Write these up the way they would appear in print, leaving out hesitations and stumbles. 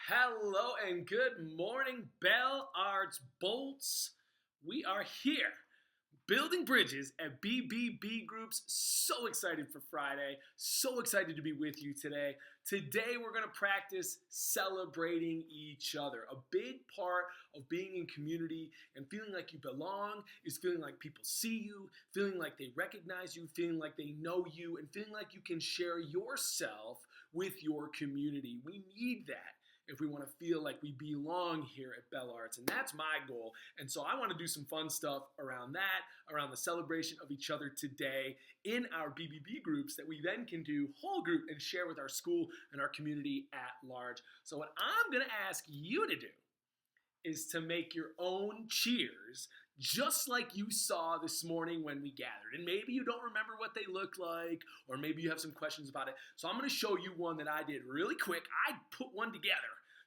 Hello and good morning, BelArts Bolts. We are here, building bridges at BBB Groups. So excited for Friday. So excited to be with you today. Today we're going to practice celebrating each other. A big part of being in community and feeling like you belong is feeling like people see you, feeling like they recognize you, feeling like they know you, and feeling like you can share yourself with your community. We need that if we want to feel like we belong here at BelArts, and that's my goal. And so I want to do some fun stuff around that, around the celebration of each other today in our BBB groups that we then can do whole group and share with our school and our community at large. So what I'm going to ask you to do is to make your own cheers just like you saw this morning when we gathered. And maybe you don't remember what they look like, or maybe you have some questions about it. So I'm going to show you one that I did really quick. I put one together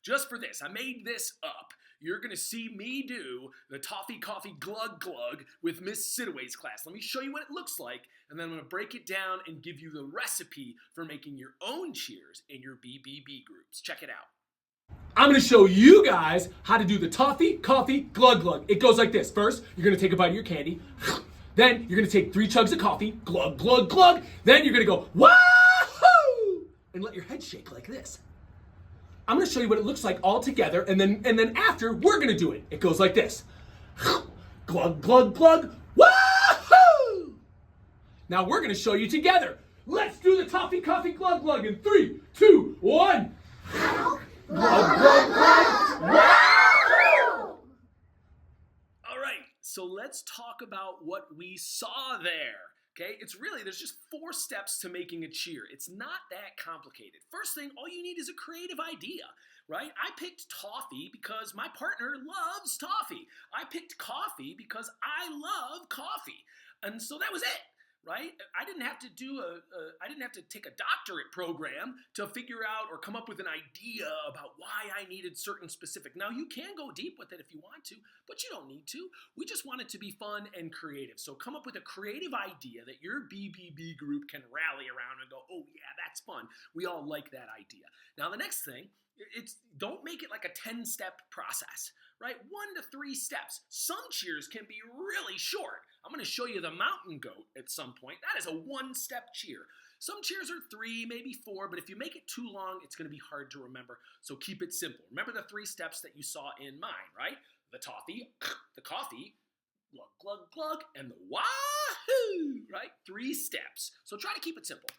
just for this. I made this up. You're going to see me do the toffee coffee glug glug with Miss Sidaway's class. Let me show you what it looks like, and then I'm going to break it down and give you the recipe for making your own cheers in your BBB groups. Check it out. I'm going to show you guys how to do the toffee, coffee, glug, glug. It goes like this. First, you're going to take a bite of your candy. Then, you're going to take 3 chugs of coffee. Glug, glug, glug. Then, you're going to go, wahoo! And let your head shake like this. I'm going to show you what it looks like all together. And then after, we're going to do it. It goes like this. Glug, glug, glug. Wahoo! Now, we're going to show you together. Let's do the toffee, coffee, glug, glug in 3, 2, 1. Glug, glug, glug. Wow! All right, so let's talk about what we saw there. Okay, there's just 4 steps to making a cheer. It's not that complicated. First thing, all you need is a creative idea, right? I picked toffee because my partner loves toffee. I picked coffee because I love coffee. And so that was it. Right? I didn't have to take a doctorate program to figure out or come up with an idea about why I needed certain specific. Now, you can go deep with it if you want to, but you don't need to. We just want it to be fun and creative. So come up with a creative idea that your BBB group can rally around and go, oh yeah, that's fun. We all like that idea. Now, the next thing, don't make it like a 10-step process, right? 1 to 3 steps. Some cheers can be really short. I'm going to show you the mountain goat at some point. That is a 1-step cheer. Some cheers are 3, maybe 4, but if you make it too long, it's going to be hard to remember. So keep it simple. Remember the 3 steps that you saw in mine, right? The toffee, the coffee, glug, glug, glug, and the wahoo, right? 3 steps. So try to keep it simple.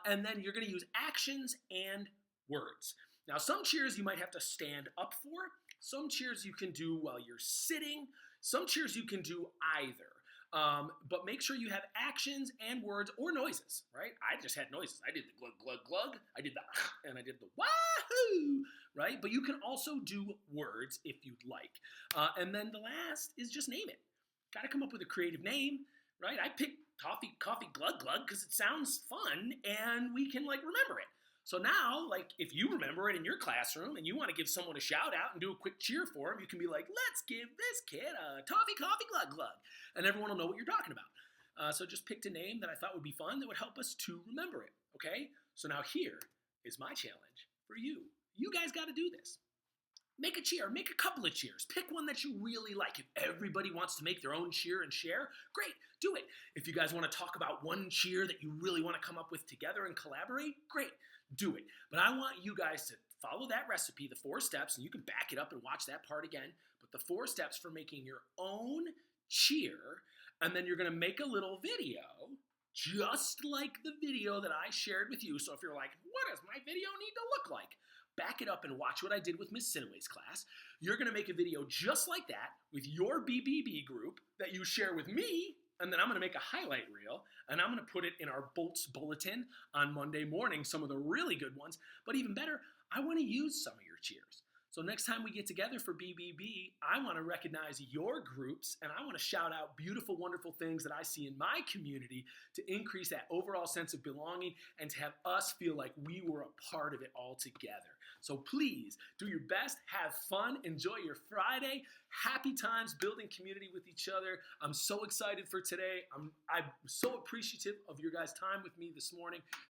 And then you're going to use actions and words. Now, some cheers you might have to stand up for. Some cheers you can do while you're sitting. Some cheers you can do either. But make sure you have actions and words or noises, right? I just had noises. I did the glug, glug, glug. I did the and I did the wahoo, right? But you can also do words if you'd like. And then the last is just name it. Got to come up with a creative name, right? I picked toffee, coffee, glug, glug because it sounds fun and we can remember it. So now, if you remember it in your classroom and you want to give someone a shout out and do a quick cheer for them, you can be like, let's give this kid a toffee, coffee, glug, glug. And everyone will know what you're talking about. So just picked a name that I thought would be fun that would help us to remember it, okay? So now here is my challenge for you. You guys got to do this. Make a cheer. Make a couple of cheers. Pick one that you really like. If everybody wants to make their own cheer and share, great, do it. If you guys want to talk about one cheer that you really want to come up with together and collaborate, great, do it. But I want you guys to follow that recipe, the 4 steps, and you can back it up and watch that part again. But the 4 steps for making your own cheer, and then you're going to make a little video just like the video that I shared with you. So if you're like, what does my video need to look like? Back it up and watch what I did with Miss Sidaway's class. You're going to make a video just like that with your BBB group that you share with me, and then I'm going to make a highlight reel, and I'm going to put it in our Bolts Bulletin on Monday morning, some of the really good ones. But even better, I want to use some of your cheers. So next time we get together for BBB, I want to recognize your groups, and I want to shout out beautiful, wonderful things that I see in my community to increase that overall sense of belonging and to have us feel like we were a part of it all together. So please do your best, have fun, enjoy your Friday, happy times building community with each other. I'm so excited for today. I'm so appreciative of your guys' time with me this morning.